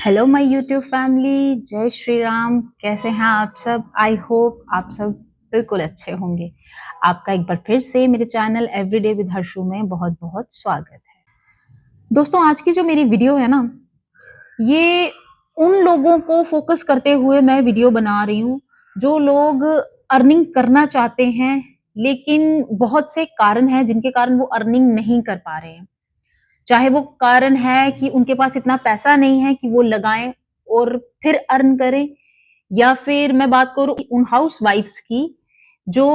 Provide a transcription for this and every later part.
Hello my YouTube family, जय श्री राम। कैसे हैं आप सब? आई होप आप सब बिल्कुल अच्छे होंगे। आपका एक बार फिर से मेरे चैनल एवरीडे विद हर्षू में बहुत बहुत स्वागत है। दोस्तों, आज की जो मेरी वीडियो है ना, ये उन लोगों को फोकस करते हुए मैं वीडियो बना रही हूँ जो लोग अर्निंग करना चाहते हैं, लेकिन बहुत से कारण हैं जिनके कारण वो अर्निंग नहीं कर पा रहे हैं। चाहे वो कारण है कि उनके पास इतना पैसा नहीं है कि वो लगाएं और फिर अर्न करें, या फिर मैं बात करूं उन हाउस वाइफ्स की जो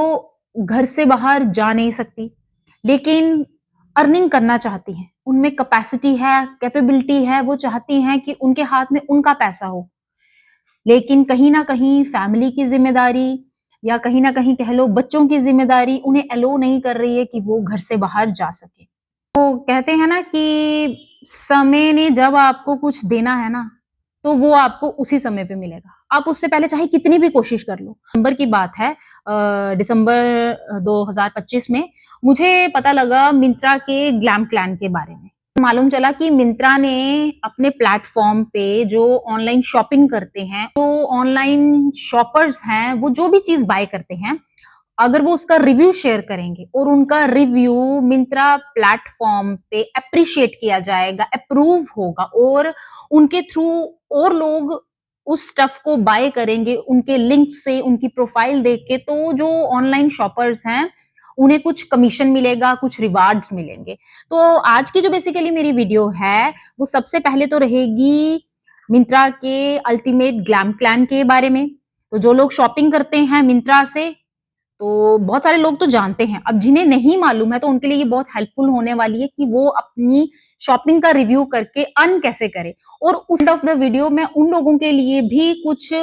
घर से बाहर जा नहीं सकती लेकिन अर्निंग करना चाहती हैं। उनमें कैपेसिटी है, कैपेबिलिटी है, वो चाहती हैं कि उनके हाथ में उनका पैसा हो, लेकिन कहीं ना कहीं फैमिली की जिम्मेदारी या कहीं ना कहीं कह लो बच्चों की जिम्मेदारी उन्हें अलो नहीं कर रही है कि वो घर से बाहर जा सके। तो कहते हैं ना कि समय ने जब आपको कुछ देना है ना, तो वो आपको उसी समय पे मिलेगा। आप उससे पहले चाहे कितनी भी कोशिश कर लो। दिसंबर की बात है, दिसंबर 2025 में मुझे पता लगा मिंत्रा के ग्लैम क्लैन के बारे में। मालूम चला कि मिंत्रा ने अपने प्लेटफॉर्म पे जो ऑनलाइन शॉपिंग करते हैं, तो ऑनलाइन शॉपर्स हैं, वो जो भी चीज बाय करते हैं, अगर वो उसका रिव्यू शेयर करेंगे और उनका रिव्यू मिंत्रा प्लेटफॉर्म पे अप्रिशिएट किया जाएगा, अप्रूव होगा और उनके थ्रू और लोग उस स्टफ को बाय करेंगे उनके लिंक से, उनकी प्रोफाइल देख के, तो जो ऑनलाइन शॉपर्स हैं उन्हें कुछ कमीशन मिलेगा, कुछ रिवार्ड्स मिलेंगे। तो आज की जो बेसिकली मेरी वीडियो है वो सबसे पहले तो रहेगी मिंत्रा के अल्टीमेट ग्लैम क्लैन के बारे में। तो जो लोग शॉपिंग करते हैं मिंत्रा से, तो बहुत सारे लोग तो जानते हैं। अब जिन्हें नहीं मालूम है तो उनके लिए ये बहुत हेल्पफुल होने वाली है कि वो अपनी शॉपिंग का रिव्यू करके अर्न कैसे करें। और उस एंड ऑफ द वीडियो मैं उन लोगों के लिए भी कुछ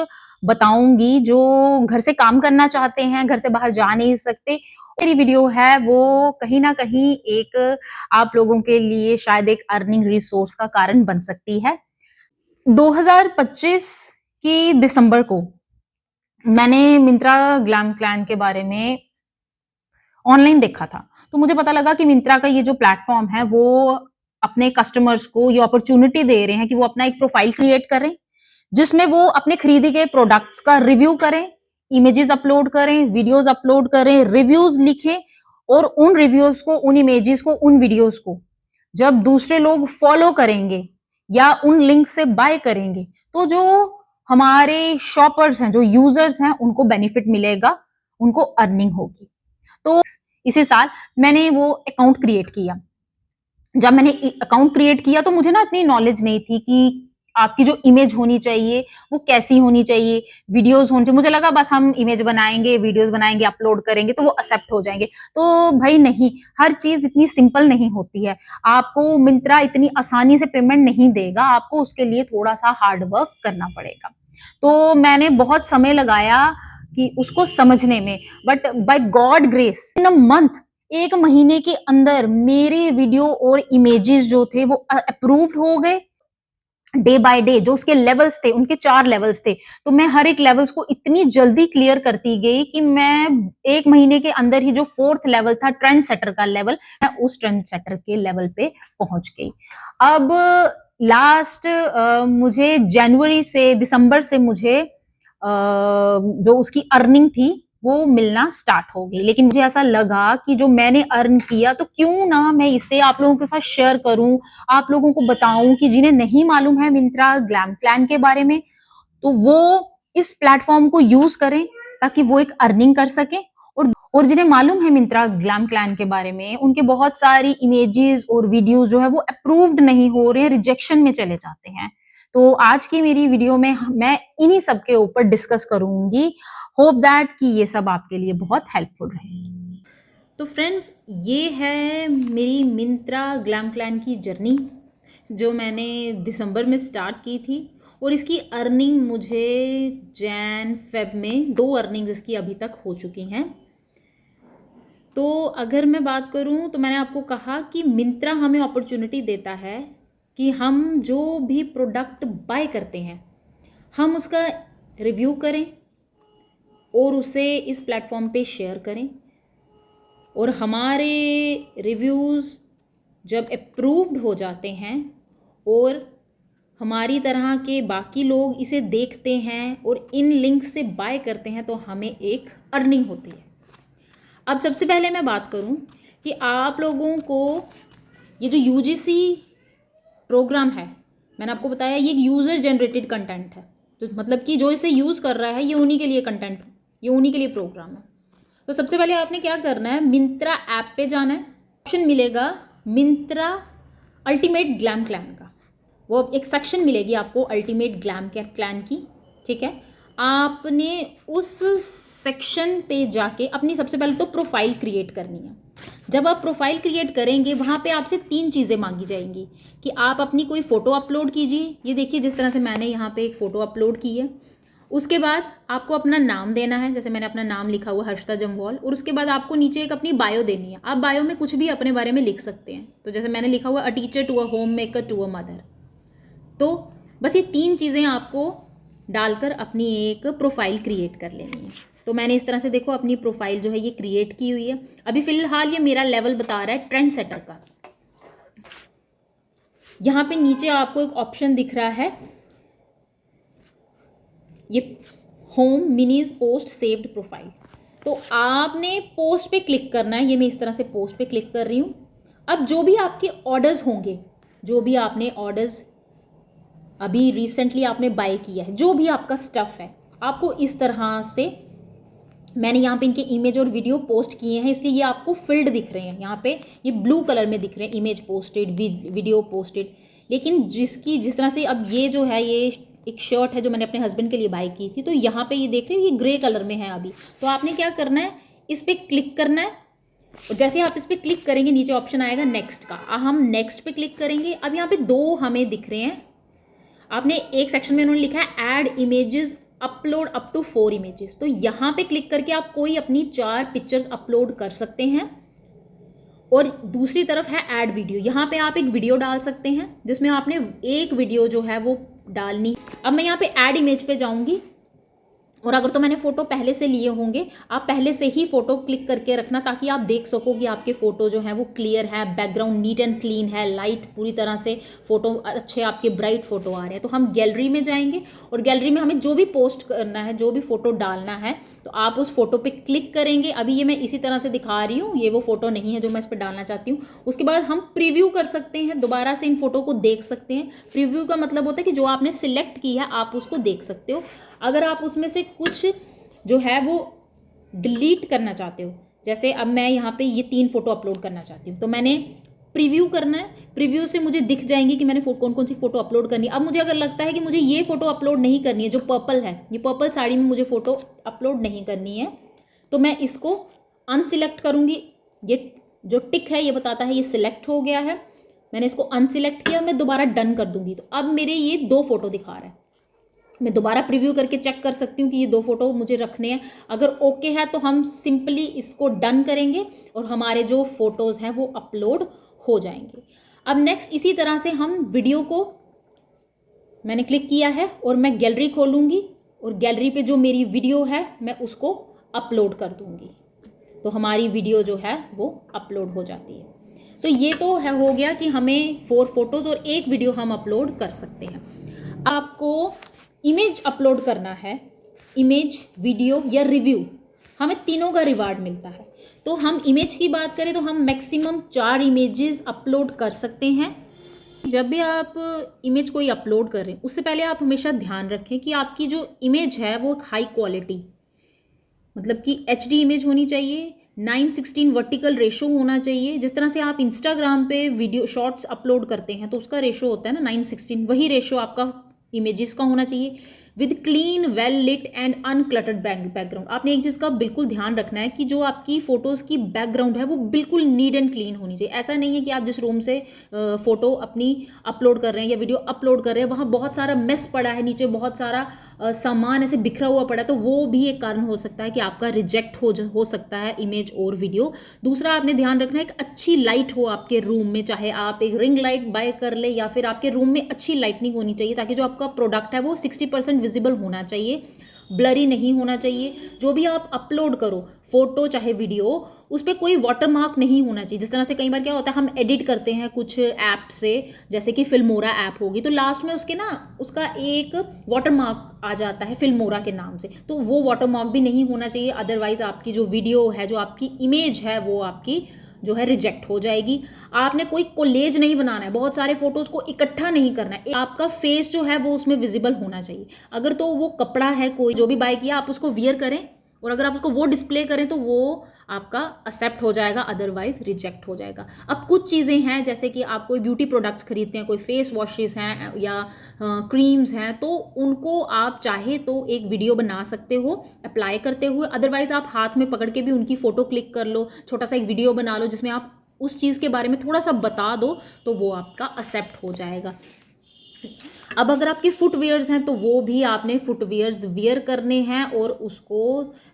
बताऊंगी जो घर से काम करना चाहते हैं, घर से बाहर जा नहीं सकते। मेरी वीडियो है वो कहीं ना कहीं एक आप लोगों के लिए शायद एक अर्निंग रिसोर्स का कारण बन सकती है। 2025 की दिसंबर को मैंने मिंत्रा ग्लैम क्लैन के बारे में ऑनलाइन देखा था। तो मुझे पता लगा कि मिंत्रा का ये जो प्लेटफॉर्म है वो अपने कस्टमर्स को ये अपॉर्चुनिटी दे रहे हैं कि वो अपना एक प्रोफाइल क्रिएट करें, जिसमें वो अपने खरीदे गए प्रोडक्ट्स का रिव्यू करें, इमेजेस अपलोड करें, वीडियोस अपलोड करें, रिव्यूज लिखें, और उन रिव्यूज को, उन इमेजेस को, उन वीडियोस को जब दूसरे लोग फॉलो करेंगे या उन लिंक से बाय करेंगे, तो जो हमारे शॉपर्स हैं, जो यूजर्स हैं, उनको बेनिफिट मिलेगा, उनको अर्निंग होगी। तो इसी साल मैंने वो अकाउंट क्रिएट किया। जब मैंने अकाउंट क्रिएट किया तो मुझे ना इतनी नॉलेज नहीं थी कि आपकी जो इमेज होनी चाहिए वो कैसी होनी चाहिए, वीडियोस होनी चाहिए। मुझे लगा बस हम इमेज बनाएंगे, वीडियोस बनाएंगे, अपलोड करेंगे तो वो एक्सेप्ट हो जाएंगे। तो भाई नहीं, हर चीज इतनी सिंपल नहीं होती है। आपको मिंत्रा इतनी आसानी से पेमेंट नहीं देगा, आपको उसके लिए थोड़ा सा हार्ड वर्क करना पड़ेगा। तो मैंने बहुत समय लगाया कि उसको समझने में, but by God grace in a month, एक महीने के अंदर मेरे वीडियो और इमेजेस जो थे वो अप्रूव्ड हो गए। डे बाय डे जो उसके लेवल्स थे, उनके 4 लेवल्स थे, तो मैं हर एक लेवल्स को इतनी जल्दी क्लियर करती गई कि मैं एक महीने के अंदर ही जो 4th लेवल था, ट्रेंड सेटर का लेवल, मैं उस ट्रेंड सेटर के लेवल पे पहुंच गई। अब लास्ट मुझे जनवरी से दिसंबर से मुझे जो उसकी अर्निंग थी वो मिलना स्टार्ट हो गई, लेकिन मुझे ऐसा लगा कि जो मैंने अर्न किया तो क्यों ना मैं इसे आप लोगों के साथ शेयर करूं, आप लोगों को बताऊं कि जिन्हें नहीं मालूम है मिंत्रा ग्लैम क्लैन के बारे में, तो वो इस प्लेटफॉर्म को यूज करें ताकि वो एक अर्निंग कर सके। और जिन्हें मालूम है मिंत्रा ग्लैम क्लैन के बारे में, उनके बहुत सारी इमेजेस और वीडियोस जो है वो अप्रूव्ड नहीं हो रहे हैं, रिजेक्शन में चले जाते हैं। तो आज की मेरी वीडियो में मैं इन्हीं सब के ऊपर डिस्कस करूंगी। होप दैट कि ये सब आपके लिए बहुत हेल्पफुल रहे। तो फ्रेंड्स, ये है मेरी मिंत्रा ग्लैम क्लैन की जर्नी जो मैंने दिसंबर में स्टार्ट की थी, और इसकी अर्निंग मुझे जैन फेब में 2 अर्निंग्स इसकी अभी तक हो चुकी हैं। तो अगर मैं बात करूं तो मैंने आपको कहा कि मिंत्रा हमें अपॉर्चुनिटी देता है कि हम जो भी प्रोडक्ट बाय करते हैं हम उसका रिव्यू करें और उसे इस प्लेटफॉर्म पे शेयर करें, और हमारे रिव्यूज़ जब अप्रूव्ड हो जाते हैं और हमारी तरह के बाकी लोग इसे देखते हैं और इन लिंक से बाय करते हैं तो हमें एक अर्निंग होती है। अब सबसे पहले मैं बात करूं कि आप लोगों को ये जो यूजीसी प्रोग्राम है, मैंने आपको बताया ये यूज़र जनरेटेड कंटेंट है, तो मतलब कि जो इसे यूज़ कर रहा है ये उन्हीं के लिए कंटेंट, ये उन्हीं के लिए प्रोग्राम है। तो सबसे पहले आपने क्या करना है, मिंत्रा ऐप पे जाना है, ऑप्शन मिलेगा मिंत्रा अल्टीमेट ग्लैम क्लैन का, वो एक सेक्शन मिलेगी आपको अल्टीमेट ग्लैम क्लैन की, ठीक है। आपने उस सेक्शन पे जाके अपनी सबसे पहले तो प्रोफाइल क्रिएट करनी है। जब आप प्रोफाइल क्रिएट करेंगे वहाँ पे आपसे 3 चीज़ें मांगी जाएंगी कि आप अपनी कोई फ़ोटो अपलोड कीजिए, ये देखिए जिस तरह से मैंने यहाँ पे एक फ़ोटो अपलोड की है। उसके बाद आपको अपना नाम देना है, जैसे मैंने अपना नाम लिखा हुआ हर्षिता जम्वाल, और उसके बाद आपको नीचे एक अपनी बायो देनी है। आप बायो में कुछ भी अपने बारे में लिख सकते हैं, तो जैसे मैंने लिखा हुआ a teacher to a homemaker to a mother. तो बस ये 3 चीज़ें आपको डालकर अपनी एक प्रोफाइल क्रिएट कर लेनी है। तो मैंने इस तरह से देखो अपनी प्रोफाइल जो है ये क्रिएट की हुई है। अभी फ़िलहाल ये मेरा लेवल बता रहा है ट्रेंड सेटर का। यहाँ पे नीचे आपको एक ऑप्शन दिख रहा है, ये home minis post saved profile. तो आपने पोस्ट पे क्लिक करना है, ये मैं इस तरह से पोस्ट पे क्लिक कर रही हूँ। अब जो भी आपके ऑर्डर्स होंगे, जो भी आपने ऑर्डर्स अभी रिसेंटली आपने बाय किया है, जो भी आपका स्टफ़ है, आपको इस तरह से, मैंने यहाँ पे इनके इमेज और वीडियो पोस्ट किए हैं इसलिए ये आपको फील्ड दिख रहे हैं, यहाँ पे ये ब्लू कलर में दिख रहे हैं, इमेज पोस्टेड, वीडियो पोस्टेड। लेकिन जिस तरह से अब ये जो है, ये एक शर्ट है जो मैंने अपने हस्बैंड के लिए बाय की थी, तो यहाँ पे ये देख रहे हो ये ग्रे कलर में है अभी। तो आपने क्या करना है, इस पर क्लिक करना है, और जैसे आप इस पर क्लिक करेंगे नीचे ऑप्शन आएगा नेक्स्ट का, हम नेक्स्ट पे क्लिक करेंगे। अब यहाँ पे 2 हमें दिख रहे हैं, आपने एक सेक्शन में उन्होंने लिखा है add images upload up to 4 images, तो यहाँ पे क्लिक करके आप कोई अपनी 4 पिक्चर्स अपलोड कर सकते हैं। और दूसरी तरफ है ऐड वीडियो, यहाँ पे आप एक वीडियो डाल सकते हैं जिसमें आपने एक वीडियो जो है वो डालनी। अब मैं यहाँ पे ऐड इमेज पे जाऊँगी, और अगर तो मैंने फ़ोटो पहले से लिए होंगे, आप पहले से ही फ़ोटो क्लिक करके रखना ताकि आप देख सको कि आपके फ़ोटो जो है वो क्लियर है, बैकग्राउंड नीट एंड क्लीन है, लाइट पूरी तरह से फ़ोटो अच्छे आपके ब्राइट फ़ोटो आ रहे हैं। तो हम गैलरी में जाएंगे और गैलरी में हमें जो भी पोस्ट करना है, जो भी फ़ोटो डालना है, तो आप उस फोटो पे क्लिक करेंगे। अभी ये मैं इसी तरह से दिखा रही हूँ, ये वो फोटो नहीं है जो मैं इस पर डालना चाहती हूँ। उसके बाद हम प्रीव्यू कर सकते हैं, दोबारा से इन फोटो को देख सकते हैं। प्रीव्यू का मतलब होता है कि जो आपने सिलेक्ट की है आप उसको देख सकते हो। अगर आप उसमें से कुछ जो है वो डिलीट करना चाहते हो, जैसे अब मैं यहाँ पे ये 3 फोटो अपलोड करना चाहती हूँ, तो मैंने प्रीव्यू करना है। प्रीव्यू से मुझे दिख जाएंगी कि मैंने कौन कौन सी फोटो अपलोड करनी है। अब मुझे अगर लगता है कि मुझे ये फोटो अपलोड नहीं करनी है, जो पर्पल है, ये पर्पल साड़ी में मुझे फोटो अपलोड नहीं करनी है, तो मैं इसको अनसिलेक्ट करूँगी। ये जो टिक है ये बताता है ये सिलेक्ट हो गया है, मैंने इसको अनसिलेक्ट किया, मैं दोबारा डन कर दूंगी। तो अब मेरे ये 2 फोटो दिखा रहा है। मैं दोबारा प्रीव्यू करके चेक कर सकती हूँ कि ये 2 फोटो मुझे रखने हैं। अगर ओके है तो हम सिंपली इसको डन करेंगे और हमारे जो फोटोज़ हैं वो अपलोड हो जाएंगे। अब नेक्स्ट इसी तरह से हम वीडियो को, मैंने क्लिक किया है और मैं गैलरी खोलूँगी और गैलरी पे जो मेरी वीडियो है मैं उसको अपलोड कर दूँगी, तो हमारी वीडियो जो है वो अपलोड हो जाती है। तो ये तो है, हो गया कि हमें 4 फोटोज़ और 1 वीडियो हम अपलोड कर सकते हैं। आपको इमेज अपलोड करना है, इमेज, वीडियो या रिव्यू, हमें तीनों का रिवार्ड मिलता है। तो हम इमेज की बात करें तो हम मैक्सिमम 4 इमेजेस अपलोड कर सकते हैं। जब भी आप इमेज कोई अपलोड कर रहे हैं उससे पहले आप हमेशा ध्यान रखें कि आपकी जो इमेज है वो हाई क्वालिटी, मतलब कि HD इमेज होनी चाहिए, 9:16 वर्टिकल रेशो होना चाहिए। जिस तरह से आप इंस्टाग्राम पे वीडियो शॉर्ट्स अपलोड करते हैं तो उसका रेशो होता है ना 9:16, वही रेशो आपका इमेजेस का होना चाहिए। With clean, well lit and uncluttered background. आपने एक चीज़ का बिल्कुल ध्यान रखना है कि जो आपकी फ़ोटोज़ की बैकग्राउंड है वो बिल्कुल नीट एंड क्लीन होनी चाहिए। ऐसा नहीं है कि आप जिस रूम से फ़ोटो अपनी अपलोड कर रहे हैं या वीडियो अपलोड कर रहे हैं वहाँ बहुत सारा मेस पड़ा है, नीचे बहुत सारा सामान ऐसे बिखरा हुआ पड़ा है, तो वो भी एक कारण हो सकता है कि आपका रिजेक्ट हो सकता है इमेज और वीडियो। दूसरा आपने ध्यान रखना है कि अच्छी लाइट हो आपके रूम में, चाहे आप एक रिंग लाइट बाय कर ले या फिर आपके रूम में अच्छी लाइटनिंग होनी चाहिए ताकि जो आपका प्रोडक्ट है वो 60% विजिबल होना चाहिए। ब्लरी नहीं होना चाहिए। जो भी आप अपलोड करो, फोटो चाहे वीडियो, उस पर कोई वाटरमार्क नहीं होना चाहिए। जिस तरह से कई बार क्या होता है, हम एडिट करते हैं कुछ ऐप से, जैसे कि फिल्मोरा ऐप होगी, तो लास्ट में उसके ना उसका एक वाटरमार्क आ जाता है फिल्मोरा के नाम से, तो वो वाटरमार्क भी नहीं होना चाहिए। अदरवाइज आपकी जो वीडियो है, जो आपकी इमेज है, वो आपकी जो है रिजेक्ट हो जाएगी। आपने कोई कोलेज नहीं बनाना है, बहुत सारे फोटोज को इकट्ठा नहीं करना है, आपका फेस जो है वो उसमें विजिबल होना चाहिए। अगर तो वो कपड़ा है, कोई जो भी बाय किया, आप उसको वियर करें और अगर आप उसको वो डिस्प्ले करें तो वो आपका एक्सेप्ट हो जाएगा, अदरवाइज रिजेक्ट हो जाएगा। अब कुछ चीज़ें हैं, जैसे कि आप कोई ब्यूटी प्रोडक्ट्स खरीदते हैं, कोई फेस वॉशेस हैं या क्रीम्स हैं, तो उनको आप चाहे तो एक वीडियो बना सकते हो अप्लाई करते हुए, अदरवाइज आप हाथ में पकड़ के भी उनकी फ़ोटो क्लिक कर लो, छोटा सा एक वीडियो बना लो जिसमें आप उस चीज़ के बारे में थोड़ा सा बता दो, तो वो आपका एक्सेप्ट हो जाएगा। अब अगर आपके फुटवेयर्स हैं तो वो भी आपने फुटवेयर्स वियर करने हैं और उसको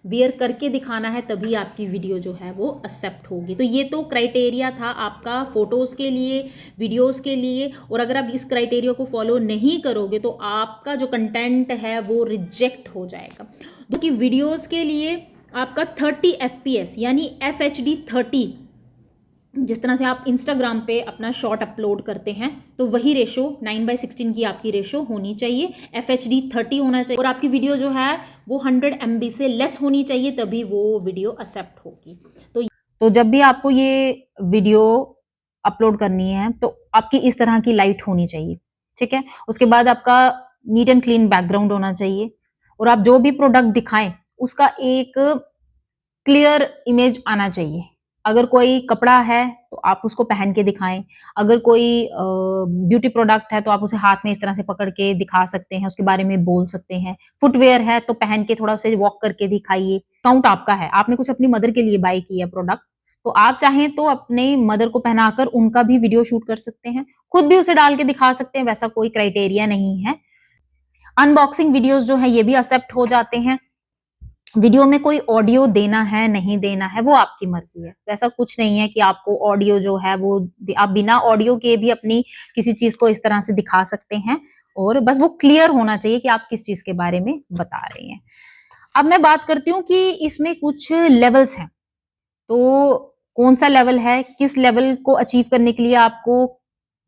वियर करके दिखाना है, तभी आपकी वीडियो जो है वो एक्सेप्ट होगी। तो ये तो क्राइटेरिया था आपका फ़ोटोज़ के लिए, वीडियोज़ के लिए, और अगर आप इस क्राइटेरिया को फॉलो नहीं करोगे तो आपका जो कंटेंट है वो रिजेक्ट हो जाएगा। क्योंकि वीडियोज़ के लिए आपका 30 FPS यानी FHD 30, जिस तरह से आप इंस्टाग्राम पे अपना शॉर्ट अपलोड करते हैं, तो वही रेशो 9:16 की आपकी रेशो होनी चाहिए, FHD 30 होना चाहिए, और आपकी वीडियो जो है वो 100 MB से लेस होनी चाहिए, तभी वो वीडियो एक्सेप्ट होगी। तो जब भी आपको ये वीडियो अपलोड करनी है तो आपकी इस तरह की लाइट होनी चाहिए, ठीक है। उसके बाद आपका नीट एंड क्लीन बैकग्राउंड होना चाहिए, और आप जो भी प्रोडक्ट दिखाएं उसका एक क्लियर इमेज आना चाहिए। अगर कोई कपड़ा है तो आप उसको पहन के दिखाएं, अगर कोई ब्यूटी प्रोडक्ट है तो आप उसे हाथ में इस तरह से पकड़ के दिखा सकते हैं, उसके बारे में बोल सकते हैं। फुटवेयर है तो पहन के थोड़ा सा वॉक करके दिखाइए। काउंट आपका है, आपने कुछ अपनी मदर के लिए बाय किया प्रोडक्ट, तो आप चाहें तो अपने मदर को पहनाकर उनका भी वीडियो शूट कर सकते हैं, खुद भी उसे डाल के दिखा सकते हैं, वैसा कोई क्राइटेरिया नहीं है। अनबॉक्सिंग वीडियोस जो है ये भी एक्सेप्ट हो जाते हैं। वीडियो में कोई ऑडियो देना है नहीं देना है वो आपकी मर्जी है, वैसा कुछ नहीं है कि आपको ऑडियो जो है वो आप बिना ऑडियो के भी अपनी किसी चीज को इस तरह से दिखा सकते हैं, और बस वो क्लियर होना चाहिए कि आप किस चीज के बारे में बता रहे हैं। अब मैं बात करती हूँ कि इसमें कुछ लेवल्स हैं, तो कौन सा लेवल है, किस लेवल को अचीव करने के लिए आपको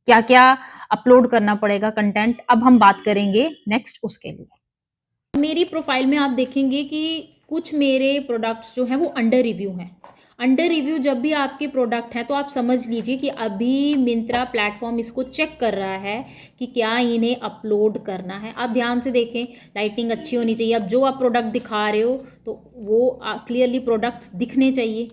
क्या क्या अपलोड करना पड़ेगा कंटेंट, अब हम बात करेंगे नेक्स्ट उसके लिए। मेरी प्रोफाइल में आप देखेंगे कि कुछ मेरे प्रोडक्ट्स जो हैं वो अंडर रिव्यू हैं। अंडर रिव्यू जब भी आपके प्रोडक्ट हैं तो आप समझ लीजिए कि अभी मिंत्रा प्लेटफॉर्म इसको चेक कर रहा है कि क्या इन्हें अपलोड करना है। आप ध्यान से देखें, लाइटिंग अच्छी होनी चाहिए। अब जो आप प्रोडक्ट दिखा रहे हो तो वो क्लियरली प्रोडक्ट्स दिखने चाहिए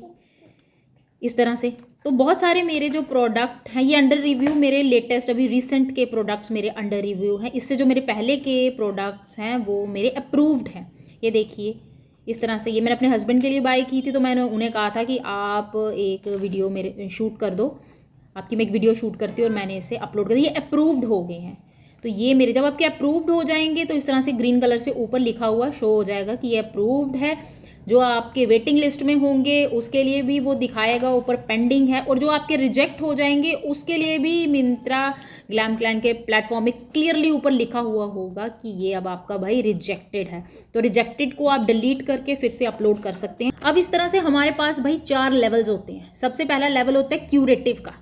इस तरह से। तो बहुत सारे मेरे जो प्रोडक्ट हैं ये अंडर रिव्यू, मेरे लेटेस्ट अभी रिसेंट के प्रोडक्ट्स मेरे अंडर रिव्यू हैं। इससे जो मेरे पहले के प्रोडक्ट्स हैं वो मेरे अप्रूव्ड हैं। ये देखिए इस तरह से, ये मैंने अपने हस्बैंड के लिए बाय की थी, तो मैंने उन्हें कहा था कि आप एक वीडियो मेरे शूट कर दो, आपकी मैं एक वीडियो शूट करती हूँ और मैंने इसे अपलोड कर दिया। ये अप्रूव्ड हो गए हैं। तो ये मेरे जब आपके अप्रूव्ड हो जाएंगे तो इस तरह से ग्रीन कलर से ऊपर लिखा हुआ शो हो जाएगा कि ये अप्रूव्ड है। जो आपके वेटिंग लिस्ट में होंगे उसके लिए भी वो दिखाएगा ऊपर पेंडिंग है, और जो आपके रिजेक्ट हो जाएंगे उसके लिए भी मिंत्रा ग्लैम क्लैन के प्लेटफॉर्म में क्लियरली ऊपर लिखा हुआ होगा कि ये अब आपका भाई रिजेक्टेड है। तो रिजेक्टेड को आप डिलीट करके फिर से अपलोड कर सकते हैं। अब इस तरह से हमारे पास भाई 4 लेवल्स होते हैं। सबसे पहला लेवल होता है क्यूरेटिव का।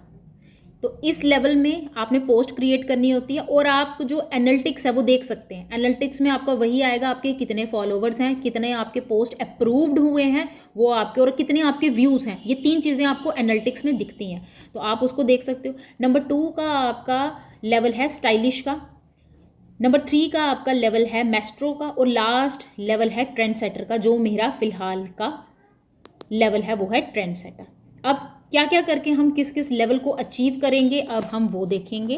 तो इस लेवल में आपने पोस्ट क्रिएट करनी होती है और आप जो एनालिटिक्स है वो देख सकते हैं। एनालिटिक्स में आपका वही आएगा, आपके कितने फॉलोवर्स हैं, कितने आपके पोस्ट अप्रूव्ड हुए हैं वो आपके, और कितने आपके व्यूज़ हैं। ये 3 चीज़ें आपको एनालिटिक्स में दिखती हैं, तो आप उसको देख सकते हो। नंबर 2 का आपका लेवल है स्टाइलिश का, नंबर 3 का आपका लेवल है मेस्ट्रो का, और लास्ट लेवल है ट्रेंड सेटर का। जो मेरा फिलहाल का लेवल है वो है ट्रेंड सेटर। अब क्या क्या करके हम किस किस लेवल को अचीव करेंगे अब हम वो देखेंगे।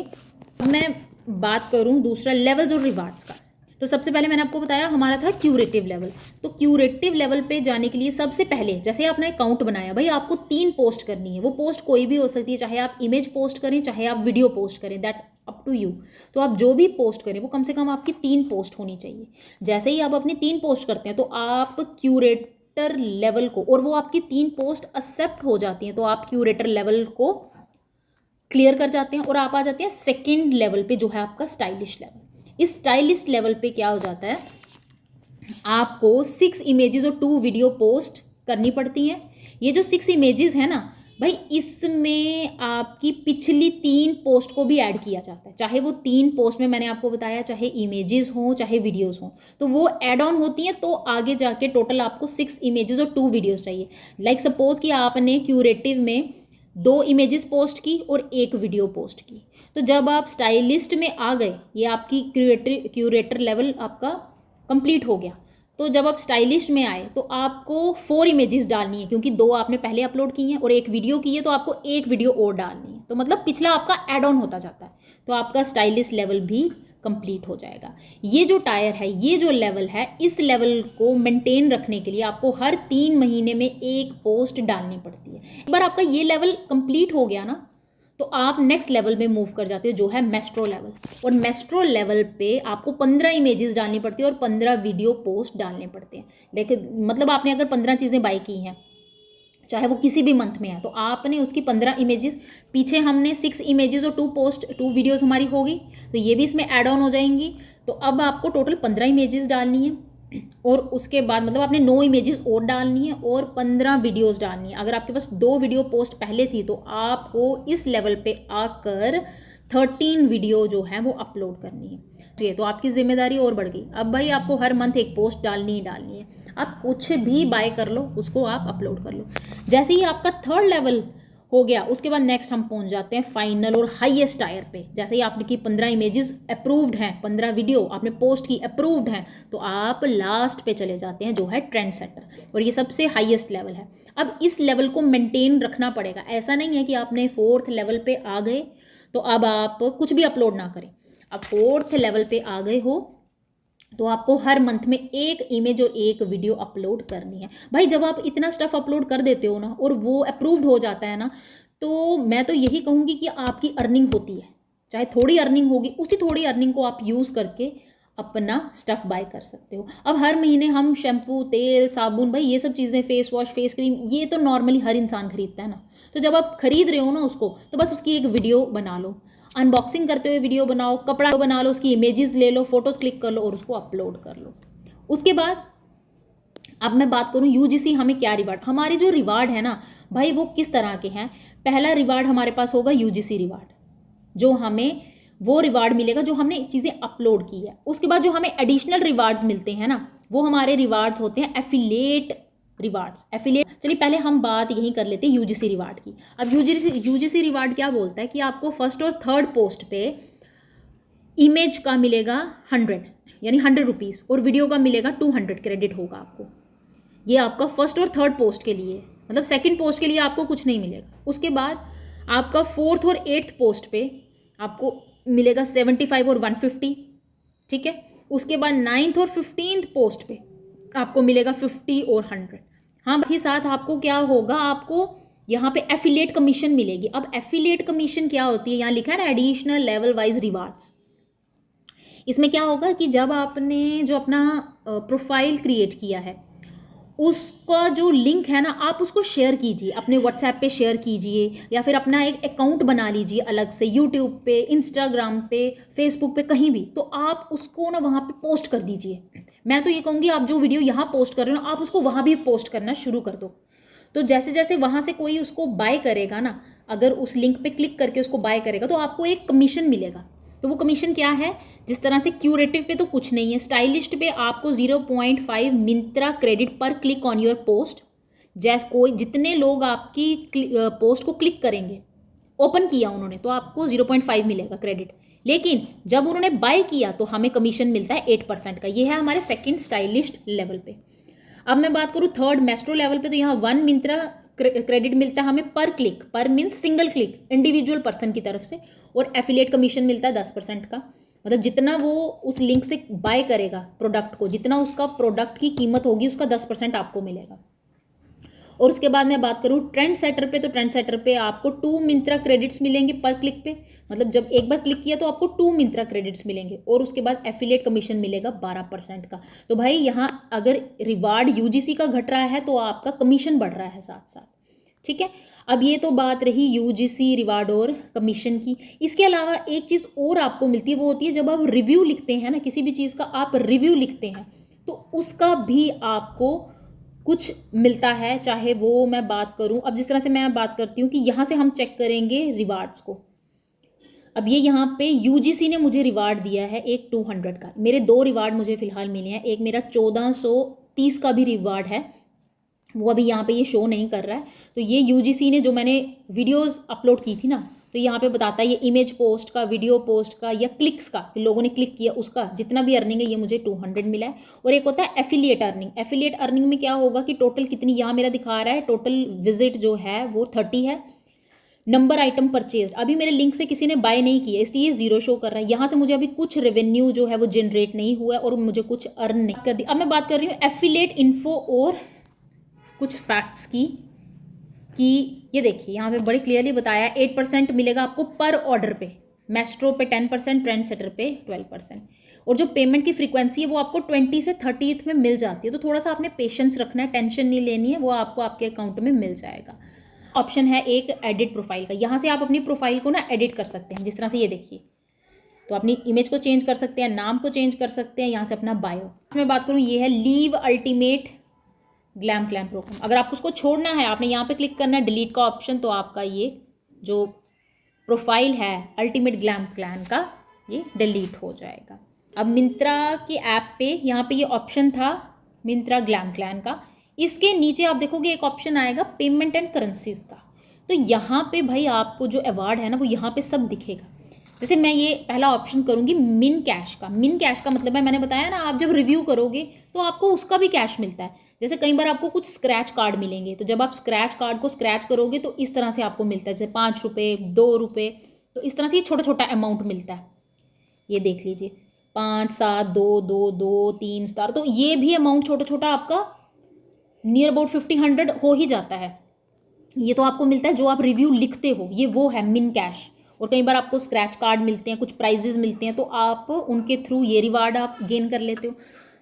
अब मैं बात करूं दूसरा लेवल जो रिवार्ड्स का, तो सबसे पहले मैंने आपको बताया हमारा था क्यूरेटिव लेवल। तो क्यूरेटिव लेवल पे जाने के लिए सबसे पहले जैसे आपने अकाउंट बनाया, भाई आपको 3 पोस्ट करनी है। वो पोस्ट कोई भी हो सकती है, चाहे आप इमेज पोस्ट करें चाहे आप वीडियो पोस्ट करें, दैट्स अप टू यू। तो आप जो भी पोस्ट करें वो कम से कम आपकी 3 पोस्ट होनी चाहिए। जैसे ही आप अपनी 3 पोस्ट करते हैं तो आप क्यूरेटर लेवल को, और वो आपकी 3 पोस्ट एक्सेप्ट हो जाती हैं, तो आप क्यूरेटर लेवल को क्लियर कर जाते हैं और आप आ जाते हैं सेकंड लेवल पे जो है आपका स्टाइलिश लेवल। इस स्टाइलिश लेवल पे क्या हो जाता है, आपको 6 इमेजेस और 2 वीडियो पोस्ट करनी पड़ती हैं। ये जो 6 इमेजेस है ना भाई, इसमें आपकी पिछली 3 पोस्ट को भी ऐड किया जाता है, चाहे वो 3 पोस्ट में मैंने आपको बताया, चाहे इमेजेस हों चाहे वीडियोस हों, तो वो ऐड ऑन होती हैं। तो आगे जाके टोटल आपको 6 इमेजेस और 2 वीडियोस चाहिए। लाइक सपोज कि आपने क्यूरेटिव में 2 इमेजेस पोस्ट की और 1 वीडियो पोस्ट की, तो जब आप स्टाइलिस्ट में आ गए, ये आपकी क्यूरेटर लेवल आपका कंप्लीट हो गया। तो जब आप स्टाइलिस्ट में आए तो आपको 4 इमेजेस डालनी है, क्योंकि 2 आपने पहले अपलोड की हैं और 1 वीडियो की है, तो आपको 1 वीडियो और डालनी है। तो मतलब पिछला आपका ऐड ऑन होता जाता है, तो आपका स्टाइलिस्ट लेवल भी कंप्लीट हो जाएगा। ये जो टायर है, ये जो लेवल है, इस लेवल को मेंटेन रखने के लिए आपको हर 3 महीने में 1 पोस्ट डालनी पड़ती है। एक बार आपका ये लेवल कंप्लीट हो गया ना, तो आप नेक्स्ट लेवल में मूव कर जाते हो, जो है मेस्ट्रो लेवल। और मेस्ट्रो लेवल पे आपको 15 इमेजेस डालनी पड़ती है और 15 वीडियो पोस्ट डालने पड़ते हैं। लेकिन मतलब आपने अगर 15 चीज़ें बाय की हैं, चाहे वो किसी भी मंथ में है, तो आपने उसकी 15 इमेजेस, पीछे हमने 6 इमेजेस और 2 वीडियोस हमारी होगी, तो ये भी इसमें ऐड ऑन हो जाएंगी। तो अब आपको टोटल 15 इमेजेस डालनी है और उसके बाद मतलब आपने 9 इमेजेस और डालनी है और 15 वीडियोस डालनी है। अगर आपके पास 2 वीडियो पोस्ट पहले थी, तो आपको इस लेवल पे आकर 13 वीडियो जो है वो अपलोड करनी है। ठीक है, तो आपकी जिम्मेदारी और बढ़ गई। अब भाई आपको हर मंथ 1 पोस्ट डालनी ही डालनी है। आप कुछ भी बाय कर लो, उसको आप अपलोड कर लो। जैसे ही आपका 3rd लेवल हो गया, उसके बाद नेक्स्ट हम पहुंच जाते हैं फाइनल और हाईएस्ट टायर पे। जैसे ही आपने की 15 इमेजेस अप्रूव्ड हैं, 15 वीडियो आपने पोस्ट की अप्रूव्ड हैं, तो आप लास्ट पे चले जाते हैं, जो है ट्रेंड सेटर, और ये सबसे हाईएस्ट लेवल है। अब इस लेवल को मेंटेन रखना पड़ेगा। ऐसा नहीं है कि आपने 4th लेवल पे आ गए तो अब आप कुछ भी अपलोड ना करें। अब 4th लेवल पे आ गए हो तो आपको हर मंथ में 1 इमेज और 1 वीडियो अपलोड करनी है। भाई जब आप इतना स्टफ अपलोड कर देते हो ना और वो अप्रूव्ड हो जाता है ना, तो मैं तो यही कहूँगी कि आपकी अर्निंग होती है। चाहे थोड़ी अर्निंग होगी, उसी थोड़ी अर्निंग को आप यूज़ करके अपना स्टफ बाय कर सकते हो। अब हर महीने हम शैम्पू, तेल, साबुन, भाई ये सब चीज़ें, फेस वॉश, फेस क्रीम, ये तो नॉर्मली हर इंसान खरीदता है ना। तो जब आप खरीद रहे हो ना उसको, तो बस उसकी एक वीडियो बना लो, अनबॉक्सिंग करते हुए वीडियो बनाओ, कपड़ा बना लो, उसकी इमेजेस ले लो, फोटोज क्लिक कर लो और उसको अपलोड कर लो। उसके बाद अब मैं बात करूं यूजीसी हमें क्या रिवार्ड, हमारे जो रिवार्ड है ना भाई, वो किस तरह के हैं। पहला रिवार्ड हमारे पास होगा यूजीसी रिवार्ड, जो हमें वो रिवार्ड मिलेगा जो हमने चीज़ें अपलोड की है। उसके बाद जो हमें एडिशनल रिवार्ड्स मिलते हैं ना, वो हमारे रिवार्ड्स होते हैं एफिलिएट रिवार्ड्स। एफिलिएट, चलिए पहले हम बात यही कर लेते हैं यूजीसी रिवार्ड की। अब यूजीसी रिवार्ड क्या बोलता है कि आपको 1st और 3rd पोस्ट पे इमेज का मिलेगा 100, यानी 100 रुपीज़, और वीडियो का मिलेगा 200 क्रेडिट होगा आपको। ये आपका 1st और 3rd पोस्ट के लिए, मतलब 2nd पोस्ट के लिए आपको कुछ नहीं मिलेगा। उसके बाद आपका 4th और 8th पोस्ट पे आपको मिलेगा 75 और 150, ठीक है। उसके बाद 9th और 15th पोस्ट पे आपको मिलेगा 50 और 100। हाँ, बाकी साथ आपको क्या होगा, आपको यहाँ पे एफिलिएट कमीशन मिलेगी। अब एफिलिएट कमीशन क्या होती है, यहाँ लिखा है ना एडिशनल लेवल वाइज रिवार्ड्स। इसमें क्या होगा कि जब आपने जो अपना प्रोफाइल क्रिएट किया है, उसका जो लिंक है ना, आप उसको शेयर कीजिए, अपने व्हाट्सएप पे शेयर कीजिए, या फिर अपना एक अकाउंट बना लीजिए अलग से, यूट्यूब पे, इंस्टाग्राम पे, फेसबुक पे, कहीं भी, तो आप उसको ना वहाँ पे पोस्ट कर दीजिए। मैं तो ये कहूँगी आप जो वीडियो यहाँ पोस्ट कर रहे हो ना, आप उसको वहाँ भी पोस्ट करना शुरू कर दो। तो जैसे जैसे वहाँ से कोई उसको बाय करेगा ना, अगर उस लिंक पे क्लिक करके उसको बाय करेगा, तो आपको एक कमीशन मिलेगा। तो वो कमीशन क्या है, जिस तरह से क्यूरेटिव पे तो कुछ नहीं है, स्टाइलिस्ट पे आपको 0.5 मिंत्रा क्रेडिट पर क्लिक ऑन योर पोस्ट। जैसे कोई जितने लोग आपकी पोस्ट को क्लिक करेंगे, ओपन किया उन्होंने, तो आपको 0.5 मिलेगा क्रेडिट। लेकिन जब उन्होंने बाय किया तो हमें कमीशन मिलता है 8% का। ये है हमारे 2nd स्टाइलिस्ट लेवल पे। अब मैं बात करूँ 3rd मेस्ट्रो लेवल पे, तो यहाँ 1 मिंत्रा क्रेडिट मिलता है हमें पर क्लिक, पर means single click, individual person की तरफ से, और एफिलिएट कमीशन मिलता है 10% का। मतलब जितना वो उस लिंक से बाय करेगा प्रोडक्ट को, जितना उसका प्रोडक्ट की कीमत होगी, उसका 10% आपको मिलेगा। और उसके बाद मैं बात करूँ ट्रेंड सेटर पे, तो ट्रेंड सेटर पे आपको 2 मिंत्रा क्रेडिट्स मिलेंगे पर क्लिक पे। मतलब जब एक बार क्लिक किया तो आपको 2 मिंत्रा क्रेडिट्स मिलेंगे, और उसके बाद एफिलिएट कमीशन मिलेगा 12% का। तो भाई यहाँ अगर रिवार्ड यूजीसी का घट रहा है तो आपका कमीशन बढ़ रहा है साथ साथ, ठीक है। अब ये तो बात रही यूजीसी रिवार्ड और कमीशन की। इसके अलावा एक चीज़ और आपको मिलती है, वो होती है जब आप रिव्यू लिखते हैं ना, किसी भी चीज़ का आप रिव्यू लिखते हैं, तो उसका भी आपको कुछ मिलता है। चाहे वो मैं बात करूं, अब जिस तरह से मैं बात करती हूँ कि यहाँ से हम चेक करेंगे रिवार्ड्स को। अब ये यहाँ पे यूजीसी ने मुझे रिवार्ड दिया है एक 200 का। मेरे 2 रिवार्ड मुझे फिलहाल मिले हैं। एक मेरा 1430 का भी रिवार्ड है, वो अभी यहाँ पे ये शो नहीं कर रहा है। तो ये यूजीसी ने, जो मैंने वीडियोस अपलोड की थी ना, तो यहाँ पे बताता है ये इमेज पोस्ट का, वीडियो पोस्ट का या क्लिक्स का, लोगों ने क्लिक किया उसका जितना भी अर्निंग है, ये मुझे 200 मिला है। और एक होता है एफिलिएट अर्निंग। एफिलिएट अर्निंग में क्या होगा कि टोटल कितनी, यहाँ मेरा दिखा रहा है टोटल विजिट जो है वो 30 है। नंबर आइटम परचेज, अभी मेरे लिंक से किसी ने बाय नहीं किया इसलिए 0 शो कर रहा है। यहाँ से मुझे अभी कुछ रेवेन्यू जो है वो जनरेट नहीं हुआ है और मुझे कुछ अर्न नहीं कर दी। अब मैं बात कर रही हूँ एफिलिएट इन्फो और कुछ फैक्ट्स की, कि ये देखिए यहाँ पे बड़ी क्लियरली बताया है 8% मिलेगा आपको पर ऑर्डर पे, मेस्ट्रो पे 10%, ट्रेंड सेटर पे 12%। और जो पेमेंट की फ्रीक्वेंसी है वो आपको 20 से 30th में मिल जाती है। तो थोड़ा सा आपने पेशेंस रखना है, टेंशन नहीं लेनी है, वो आपको आपके अकाउंट में मिल जाएगा। ऑप्शन है एक एडिट प्रोफाइल का, यहाँ से आप अपनी प्रोफाइल को ना एडिट कर सकते हैं। जिस तरह से ये देखिए, तो अपनी इमेज को चेंज कर सकते हैं, नाम को चेंज कर सकते हैं, यहाँ से अपना बायो। मैं बात करूँ, ये है Liv Ultimate Glam Clam Program. अगर आपको उसको छोड़ना है, आपने यहाँ पे क्लिक करना है डिलीट का ऑप्शन, तो आपका ये जो प्रोफाइल है अल्टीमेट ग्लैम क्लैम का, ये डिलीट हो जाएगा। अब मिंत्रा के ऐप पे यहाँ पे ये ऑप्शन था मिंत्रा ग्लैम क्लैम का, इसके नीचे आप देखोगे एक ऑप्शन आएगा पेमेंट एंड करेंसीज का। तो यहाँ पे भाई आपको जो अवार्ड है ना वो यहाँ पे सब दिखेगा। जैसे मैं ये पहला ऑप्शन करूँगी मिन कैश का। मिन कैश का मतलब है, मैंने बताया ना, आप जब रिव्यू करोगे तो आपको उसका भी कैश मिलता है। जैसे कई बार आपको कुछ स्क्रैच कार्ड मिलेंगे, तो जब आप स्क्रैच कार्ड को स्क्रैच करोगे तो इस तरह से आपको मिलता है, जैसे 5 रुपये, 2 रुपये, तो इस तरह से ये छोटा छोटा अमाउंट मिलता है। ये देख लीजिए 5, 7, 2, 2, 2, 3 स्टार, तो ये भी अमाउंट छोटा छोटा आपका नियर अबाउट 50-100 हो ही जाता है। ये तो आपको मिलता है जो आप रिव्यू लिखते हो, ये वो है मिन कैश। और कई बार आपको स्क्रैच कार्ड मिलते हैं, कुछ प्राइजेस मिलते हैं, तो आप उनके थ्रू ये रिवार्ड आप गेन कर लेते हो।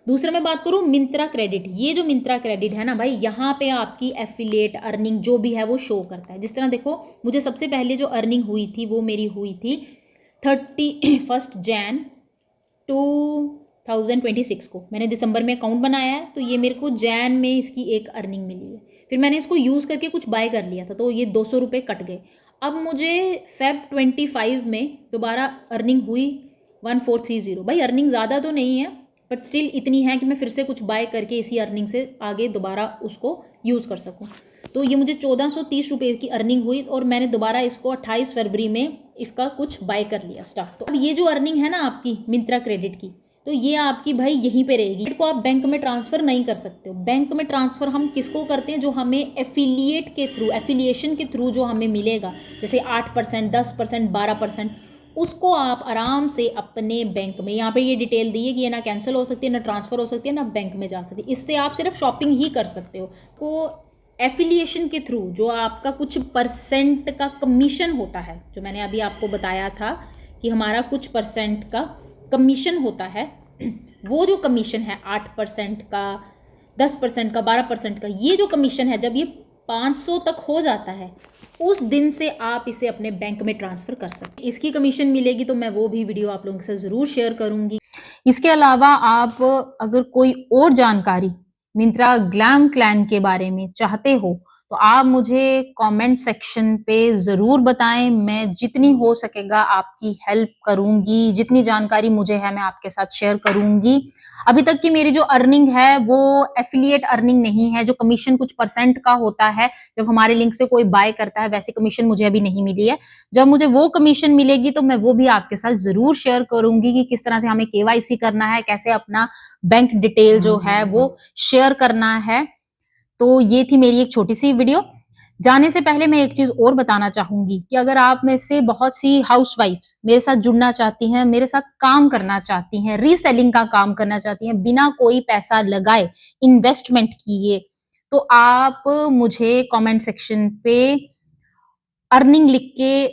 दूसरा मैं बात करूँ मिंत्रा क्रेडिट। ये जो मिंत्रा क्रेडिट है ना भाई, यहाँ पे आपकी एफिलिएट अर्निंग जो भी है वो शो करता है। जिस तरह देखो, मुझे सबसे पहले जो अर्निंग हुई थी वो मेरी हुई थी 31 जैन 2026 को। मैंने दिसंबर में अकाउंट बनाया है, तो ये मेरे को जैन में इसकी एक अर्निंग मिली है। फिर मैंने इसको यूज़ करके कुछ बाय कर लिया था, तो ये 200 रुपये कट गए। अब मुझे फेब 25 में दोबारा अर्निंग हुई 1430। भाई अर्निंग ज़्यादा तो नहीं है, बट स्टिल इतनी है कि मैं फिर से कुछ बाय करके इसी अर्निंग से आगे दोबारा उसको यूज़ कर सकूँ। तो ये मुझे 1430 रुपये की अर्निंग हुई और मैंने दोबारा इसको 28 फरवरी में इसका कुछ बाय कर लिया स्टफ। तो अब ये जो अर्निंग है ना आपकी मिंत्रा क्रेडिट की, तो ये आपकी भाई यहीं पे रहेगी। को आप बैंक में ट्रांसफ़र नहीं कर सकते हो। बैंक में ट्रांसफ़र हम किसको करते हैं, जो हमें एफिलिएट के थ्रू, एफिलिएशन के थ्रू जो हमें मिलेगा, जैसे 8%, 10%, 12%, उसको आप आराम से अपने बैंक में, यहाँ पे ये डिटेल दी है कि ये ना कैंसिल हो सकती है, ना ट्रांसफ़र हो सकती है, ना बैंक में जा सकती है। इससे आप सिर्फ शॉपिंग ही कर सकते हो। को एफिलिएशन के थ्रू जो आपका कुछ परसेंट का कमीशन होता है, जो मैंने अभी आपको बताया था कि हमारा कुछ परसेंट का कमीशन होता है, वो जो कमीशन है 8% का, 10% का, 12% का, ये जो कमीशन है जब ये 500 तक हो जाता है, उस दिन से आप इसे अपने बैंक में ट्रांसफ़र कर सकते हैं। इसकी कमीशन मिलेगी तो मैं वो भी वीडियो आप लोगों के साथ ज़रूर शेयर करूँगी। इसके अलावा आप अगर कोई और जानकारी मिंत्रा ग्लैम क्लैन के बारे में चाहते हो, तो आप मुझे कमेंट सेक्शन पे ज़रूर बताएं। मैं जितनी हो सकेगा आपकी हेल्प करूँगी, जितनी जानकारी मुझे है मैं आपके साथ शेयर करूँगी। अभी तक की मेरी जो अर्निंग है वो एफिलिएट अर्निंग नहीं है, जो कमीशन कुछ परसेंट का होता है जब हमारे लिंक से कोई बाय करता है, वैसी कमीशन मुझे अभी नहीं मिली है। जब मुझे वो कमीशन मिलेगी तो मैं वो भी आपके साथ ज़रूर शेयर करूँगी कि किस तरह से हमें केवाईसी करना है, कैसे अपना बैंक डिटेल जो है वो शेयर करना है। तो ये थी मेरी एक छोटी-सी वीडियो। जाने से पहले मैं एक चीज़ और बताना चाहूँगी कि अगर आप में से बहुत सी हाउसवाइफ्स मेरे साथ जुड़ना चाहती हैं, मेरे साथ काम करना चाहती हैं, रीसेलिंग का काम करना चाहती हैं, बिना कोई पैसा लगाए, इन्वेस्टमेंट किए, तो आप मुझे कमेंट सेक्शन पे अर्निंग लिख के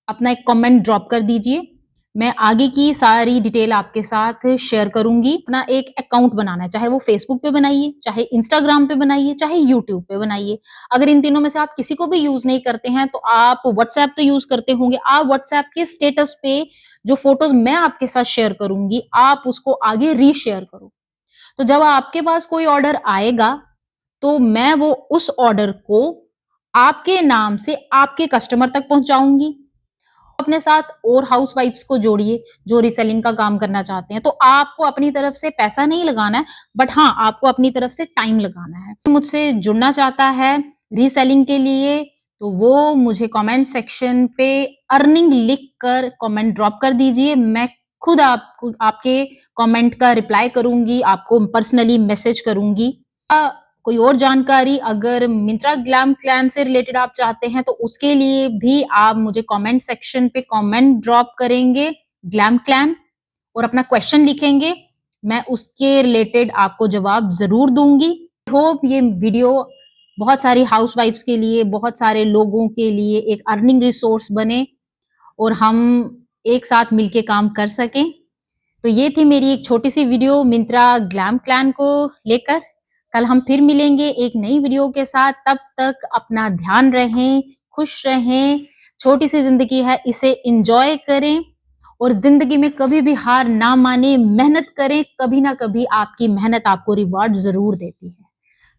अपना एक कमेंट ड्रॉप कर दीजिए। मैं आगे की सारी डिटेल आपके साथ शेयर करूँगी। अपना एक अकाउंट बनाना है, चाहे वो फेसबुक पे बनाइए, चाहे इंस्टाग्राम पे बनाइए, चाहे यूट्यूब पे बनाइए। अगर इन तीनों में से आप किसी को भी यूज़ नहीं करते हैं, तो आप व्हाट्सएप तो यूज़ करते होंगे। आप व्हाट्सएप के स्टेटस पे जो फ़ोटोज़ मैं आपके साथ शेयर करूँगी, आप उसको आगे रीशेयर करो। तो जब आपके पास कोई ऑर्डर आएगा, तो मैं वो उस ऑर्डर को आपके नाम से आपके कस्टमर तक पहुँचाऊँगी। अपने साथ और हाउसवाइफ्स को जोड़िए जो रीसेलिंग का काम करना चाहते हैं। तो आपको अपनी तरफ से पैसा नहीं लगाना है, बट हाँ, आपको अपनी तरफ से टाइम लगाना है। मुझसे जुड़ना चाहता है रीसेलिंग के लिए, तो वो मुझे कमेंट सेक्शन पे अर्निंग लिख कर कमेंट ड्रॉप कर दीजिए। मैं खुद आपको आपके कमेंट का रिप्लाई करूँगी, आपको पर्सनली मैसेज करूँगी। कोई और जानकारी अगर मिंत्रा ग्लैम क्लैन से रिलेटेड आप चाहते हैं, तो उसके लिए भी आप मुझे कमेंट सेक्शन पे कमेंट ड्रॉप करेंगे ग्लैम क्लैन और अपना क्वेश्चन लिखेंगे। मैं उसके रिलेटेड आपको जवाब ज़रूर दूँगी। होप ये वीडियो बहुत सारी हाउसवाइफ्स के लिए, बहुत सारे लोगों के लिए एक अर्निंग रिसोर्स बने और हम एक साथ मिलके काम कर सकें। तो ये थी मेरी एक छोटी-सी वीडियो मिंत्रा ग्लैम क्लैन को लेकर। कल हम फिर मिलेंगे एक नई वीडियो के साथ, तब तक अपना ध्यान रहें, खुश रहें, छोटी-सी ज़िंदगी है, इसे एन्जॉय करें और ज़िंदगी में कभी भी हार ना मानें, मेहनत करें, कभी ना कभी आपकी मेहनत आपको रिवार्ड ज़रूर देती है।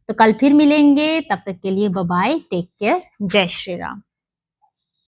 तो कल फिर मिलेंगे, तब तक के लिए बाय बाय, टेक केयर, जय श्री राम।